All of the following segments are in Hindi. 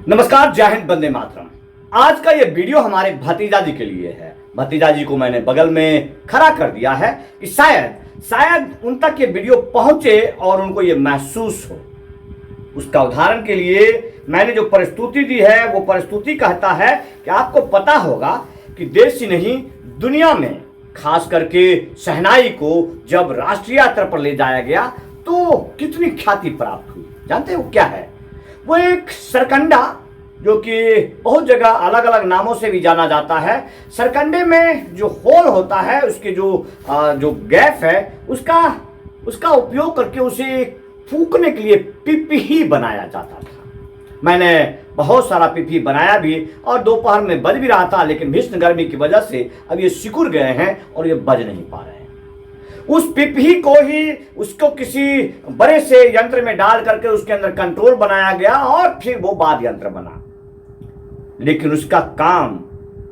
नमस्कार, जय हिंद, वंदे मातरम। आज का ये वीडियो हमारे भतीजा जी के लिए है। भतीजा जी को मैंने बगल में खड़ा कर दिया है कि शायद उन तक ये वीडियो पहुंचे और उनको ये महसूस हो। उसका उदाहरण के लिए मैंने जो प्रस्तुति दी है वो प्रस्तुति कहता है कि आपको पता होगा कि देश ही नहीं दुनिया में खास करके शहनाई को जब राष्ट्रीय यात्रा पर ले जाया गया तो कितनी ख्याति प्राप्त हुई। जानते हो क्या है? वो एक सरकंडा, जो कि बहुत जगह अलग अलग नामों से भी जाना जाता है। सरकंडे में जो होल होता है, उसके जो गैप है, उसका उपयोग करके उसे फूकने के लिए पिपही बनाया जाता था। मैंने बहुत सारा पिपही बनाया भी और दोपहर में बज भी रहा था, लेकिन भीषण गर्मी की वजह से अब ये सिकुड़ गए हैं और ये बज नहीं पा रहे हैं। उस पिपही को ही उसको किसी बड़े से यंत्र में डाल करके उसके अंदर कंट्रोल बनाया गया और फिर वो वाद्य यंत्र बना। लेकिन उसका काम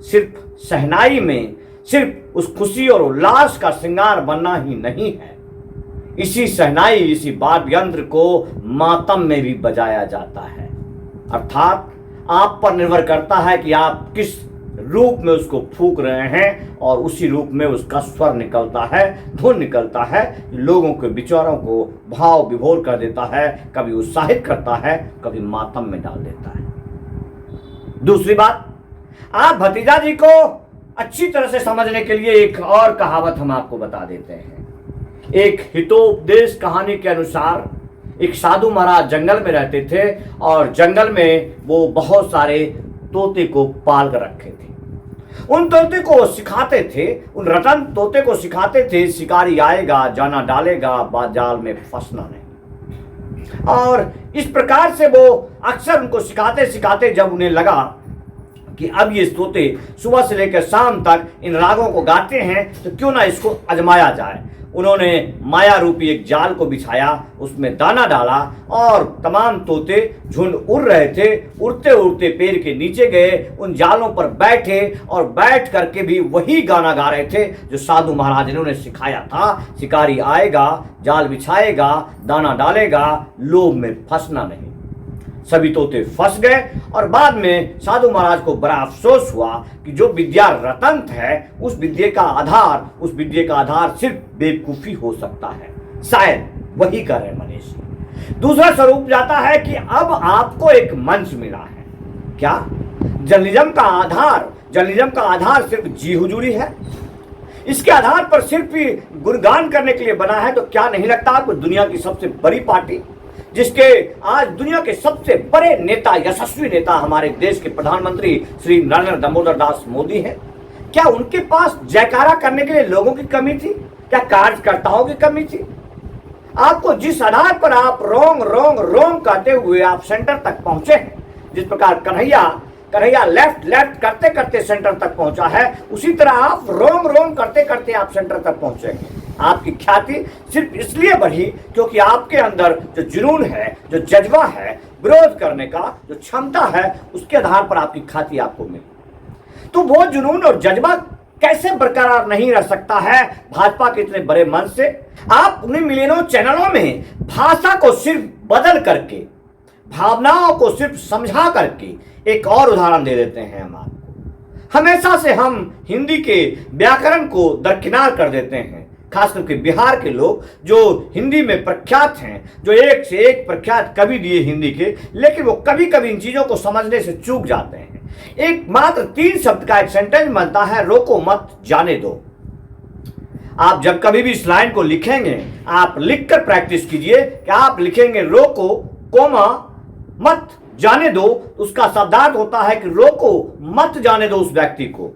सिर्फ शहनाई में सिर्फ उस खुशी और उल्लास का श्रृंगार बनना ही नहीं है। इसी शहनाई, इसी वाद्य यंत्र को मातम में भी बजाया जाता है। अर्थात आप पर निर्भर करता है कि आप किस रूप में उसको फूक रहे हैं और उसी रूप में उसका स्वर निकलता है, धुन निकलता है, लोगों के विचारों को भाव विभोर कर देता है, कभी उत्साहित करता है, कभी मातम में डाल देता है। दूसरी बात, आप भतीजा जी को अच्छी तरह से समझने के लिए एक और कहावत हम आपको बता देते हैं। एक हितोपदेश कहानी के अनुसार एक साधु महाराज जंगल में रहते थे और जंगल में वो बहुत सारे तोते को पाल कर रखे थे। उन तोते को सिखाते थे, उन रतन तोते को सिखाते थे, शिकारी आएगा जाना डालेगा, जाल में फंसना नहीं। और इस प्रकार से वो अक्सर उनको सिखाते सिखाते जब उन्हें लगा कि अब ये तोते सुबह से लेकर शाम तक इन रागों को गाते हैं तो क्यों ना इसको आजमाया जाए, उन्होंने माया रूपी एक जाल को बिछाया, उसमें दाना डाला और तमाम तोते झुंड उड़ रहे थे। उड़ते उड़ते पेड़ के नीचे गए, उन जालों पर बैठे और बैठ करके भी वही गाना गा रहे थे जो साधु महाराज ने उन्हें सिखाया था। शिकारी आएगा, जाल बिछाएगा, दाना डालेगा, लोभ में फंसना नहीं। सभी तोते फंस गए और बाद में साधु महाराज को बड़ा अफसोस हुआ कि जो विद्या रतन है उस विद्या का आधार सिर्फ बेवकूफी हो सकता है। शायद वही कर रहे मनीष। दूसरा स्वरूप जाता है कि अब आपको एक मंच मिला है। क्या जर्नलिज्म का आधार सिर्फ जी हुजूरी है? इसके आधार पर सिर्फ ही गुणगान करने के लिए बना है? तो क्या नहीं लगता आपको दुनिया की सबसे बड़ी पार्टी, जिसके आज दुनिया के सबसे बड़े नेता, यशस्वी नेता हमारे देश के प्रधानमंत्री श्री नरेंद्र दामोदर दास मोदी हैं, क्या उनके पास जयकारा करने के लिए लोगों की कमी थी? क्या कार्यकर्ताओं की कमी थी? आपको जिस आधार पर आप रोंग रोंग रोंग कहते हुए आप सेंटर तक पहुंचे हैं, जिस प्रकार कन्हैया लेफ्ट करते करते सेंटर तक पहुंचा है, उसी तरह आप रोंग रोंग करते करते आप सेंटर तक पहुंचे हैं। आपकी ख्याति सिर्फ इसलिए बढ़ी क्योंकि आपके अंदर जो जुनून है, जो जज्बा है, विरोध करने का जो क्षमता है, उसके आधार पर आपकी ख्याति आपको मिली। तो वो जुनून और जज्बा कैसे बरकरार नहीं रह सकता है भाजपा के इतने बड़े मन से? आप उन्हें मिलियनों चैनलों में भाषा को सिर्फ बदल करके, भावनाओं को सिर्फ समझा करके एक और उदाहरण दे देते हैं। हम आपको हमेशा से हम हिंदी के व्याकरण को दरकिनार कर देते हैं। खास करके बिहार के लोग जो हिंदी में प्रख्यात हैं, जो एक से एक प्रख्यात कवि दिए हिंदी के, लेकिन वो कभी कभी इन चीजों को समझने से चूक जाते हैं। एक मात्र 3 शब्द का एक सेंटेंस बनता है, रोको मत जाने दो। आप जब कभी भी इस लाइन को लिखेंगे, आप लिखकर प्रैक्टिस कीजिए कि आप लिखेंगे रोको कोमा मत जाने दो, उसका शब्दार्थ होता है कि रोको मत जाने दो उस व्यक्ति को।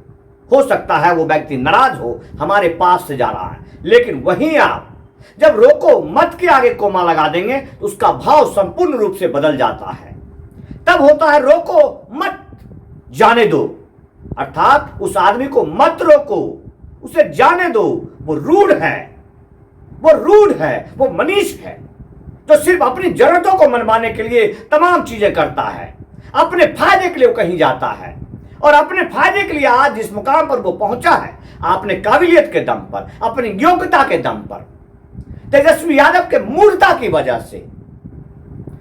हो सकता है वो व्यक्ति नाराज हो, हमारे पास से जा रहा है, लेकिन वहीं आप जब रोको मत के आगे कोमा लगा देंगे तो उसका भाव संपूर्ण रूप से बदल जाता है। तब होता है रोको मत जाने दो, अर्थात उस आदमी को मत रोको, उसे जाने दो। वो रूढ़ है, वो मनीष है जो सिर्फ अपनी जरूरतों को मनवाने के लिए तमाम चीजें करता है, अपने फायदे के लिए वो कहीं जाता है और अपने फायदे के लिए आज जिस मुकाम पर वो पहुंचा है, अपने काबिलियत के दम पर, अपनी योग्यता के दम पर, तेजस्वी यादव के मूर्खता की वजह से,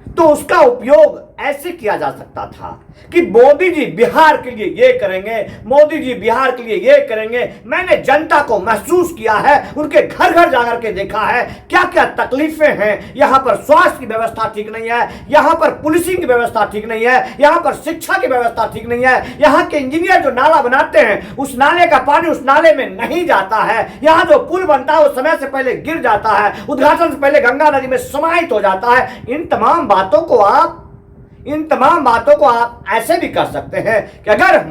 तो उसका उपयोग ऐसे किया जा सकता था कि मोदी जी बिहार के लिए ये करेंगे, मोदी जी बिहार के लिए ये करेंगे। मैंने जनता को महसूस किया है, उनके घर घर जाकर के देखा है क्या क्या तकलीफें हैं। यहां पर स्वास्थ्य की व्यवस्था ठीक नहीं है, यहां पर पुलिसिंग की व्यवस्था ठीक नहीं है, यहां पर शिक्षा की व्यवस्था ठीक नहीं है। यहां के इंजीनियर जो नाला बनाते हैं उस नाले का पानी उस नाले में नहीं जाता है। यहां जो पुल बनता है वो समय से पहले गिर जाता है, उद्घाटन से पहले गंगा नदी में समाहित हो जाता है। इन तमाम बातों को आप ऐसे भी कर सकते हैं कि अगर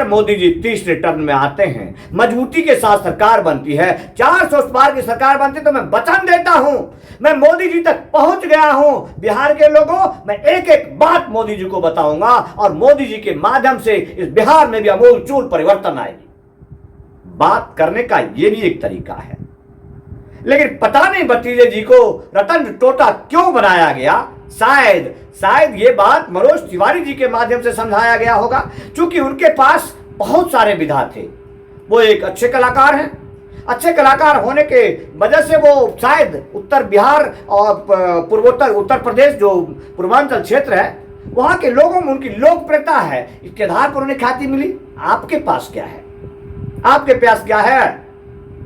मोदी जी तीसरे टर्म में आते हैं, मजबूती के साथ सरकार बनती है, 400 पार की सरकार बनती है, तो मैं वचन देता हूं, मैं मोदी जी तक पहुंच गया हूं। बिहार के लोगों, मैं एक एक बात मोदी जी को बताऊंगा और मोदी जी के माध्यम से इस बिहार में भी अमूलचूल परिवर्तन आएगी। बात करने का यह भी एक तरीका है, लेकिन पता नहीं भतीजे जी को रतन टोटा क्यों बनाया गया। शायद ये बात मनोज तिवारी जी के माध्यम से समझाया गया होगा, क्योंकि उनके पास बहुत सारे विधा थे। वो एक अच्छे कलाकार हैं, अच्छे कलाकार होने के वजह से वो शायद उत्तर बिहार और पूर्वोत्तर उत्तर प्रदेश जो पूर्वांचल क्षेत्र है वहां के लोगों में उनकी लोकप्रियता है, इसके आधार पर उन्हें ख्याति मिली। आपके पास क्या है? आपके पास क्या है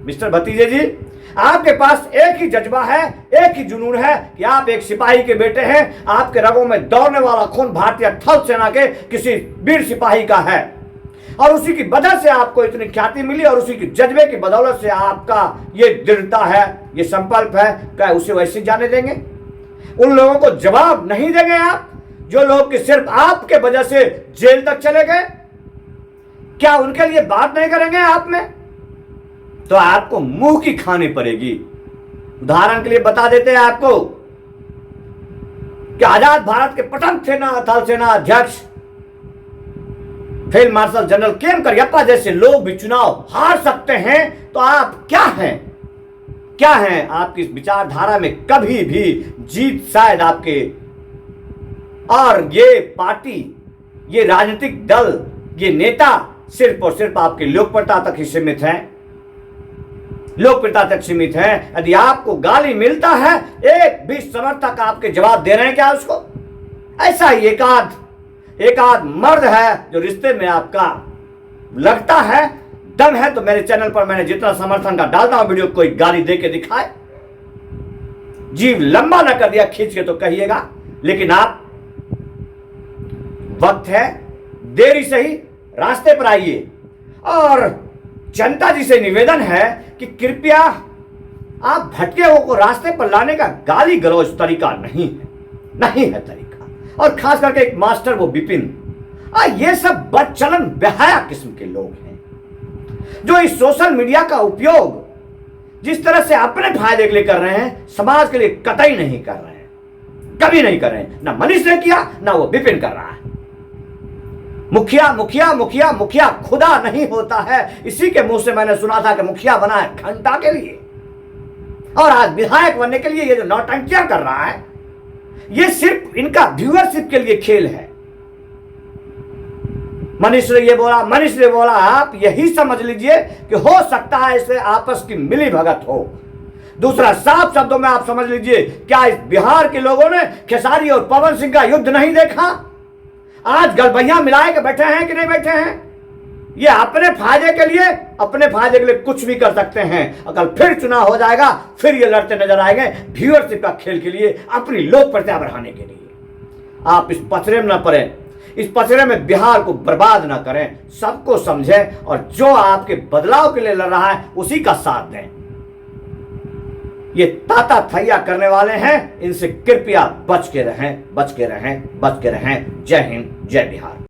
मिस्टर भतीजे जी? आपके पास एक ही जज्बा है, एक ही जुनून है कि आप एक सिपाही के बेटे हैं। आपके रगों में दौड़ने वाला खून भारतीय थल सेना के किसी वीर सिपाही का है और उसी की वजह से आपको इतनी ख्याति मिली और उसी के जज्बे की बदौलत से आपका ये दृढ़ता है, ये संकल्प है। क्या उसे वैसे जाने देंगे? उन लोगों को जवाब नहीं देंगे आप जो लोग कि सिर्फ आपके वजह से जेल तक चले गए? क्या उनके लिए बात नहीं करेंगे आप में? तो आपको मुंह की खानी पड़ेगी। उदाहरण के लिए बता देते हैं आपको कि आजाद भारत के प्रथम थल सेना अध्यक्ष field marshal general KM. Cariappa जैसे लोग भी चुनाव हार सकते हैं, तो आप क्या हैं? आपकी इस विचारधारा में कभी भी जीत शायद आपके और ये पार्टी, ये राजनीतिक दल, ये नेता सिर्फ और सिर्फ आपकी लोकप्रियता तक ही सीमित है। यदि आपको गाली मिलता है, एक भी समर्थक आपके जवाब दे रहे हैं क्या उसको? ऐसा ही एक आध मर्द है जो रिश्ते में आपका लगता है दम है, तो मेरे चैनल पर मैंने जितना समर्थन का डालता हूं वीडियो, कोई गाली दे के दिखाए। जीव लंबा ना कर दिया खींच के तो कहिएगा, लेकिन आप वक्त है, देरी सही रास्ते पर आइए। और जनता जी से निवेदन है कि कृपया आप भटके हुए को रास्ते पर लाने का गाली गलौज तरीका नहीं है तरीका। और खास करके एक मास्टर वो विपिन, ये सब बदचलन बेहया किस्म के लोग हैं जो इस सोशल मीडिया का उपयोग जिस तरह से अपने फायदे के लिए कर रहे हैं, समाज के लिए कतई नहीं कर रहे हैं, कभी नहीं कर रहे हैं। ना मनीष ने किया, ना वो विपिन कर रहा है। मुखिया खुदा नहीं होता है। इसी के मुंह से मैंने सुना था कि मुखिया बना है घंटा के लिए, और आज विधायक बनने के लिए ये जो नौटंकियां कर रहा है, ये सिर्फ इनका व्यूअरशिप के लिए खेल है। मनीष ने बोला, आप यही समझ लीजिए कि हो सकता है इसे आपस की मिली भगत हो। दूसरा, साफ शब्दों में आप समझ लीजिए, क्या इस बिहार के लोगों ने खेसारी और पवन सिंह का युद्ध नहीं देखा? आज गलबैया मिलाए के बैठे हैं कि नहीं बैठे हैं? ये अपने फायदे के लिए कुछ भी कर सकते हैं। अगर फिर चुनाव हो जाएगा, फिर ये लड़ते नजर आएंगे व्यूअरशिप का खेल के लिए, अपनी लोकप्रियता बढ़ाने के लिए। आप इस पचड़े में न पड़े, इस पचड़े में बिहार को बर्बाद ना करें। सबको समझें और जो आपके बदलाव के लिए लड़ रहा है उसी का साथ दें। ये ताता थैया करने वाले हैं, इनसे कृपया बच के रहें। जय हिंद, जय बिहार।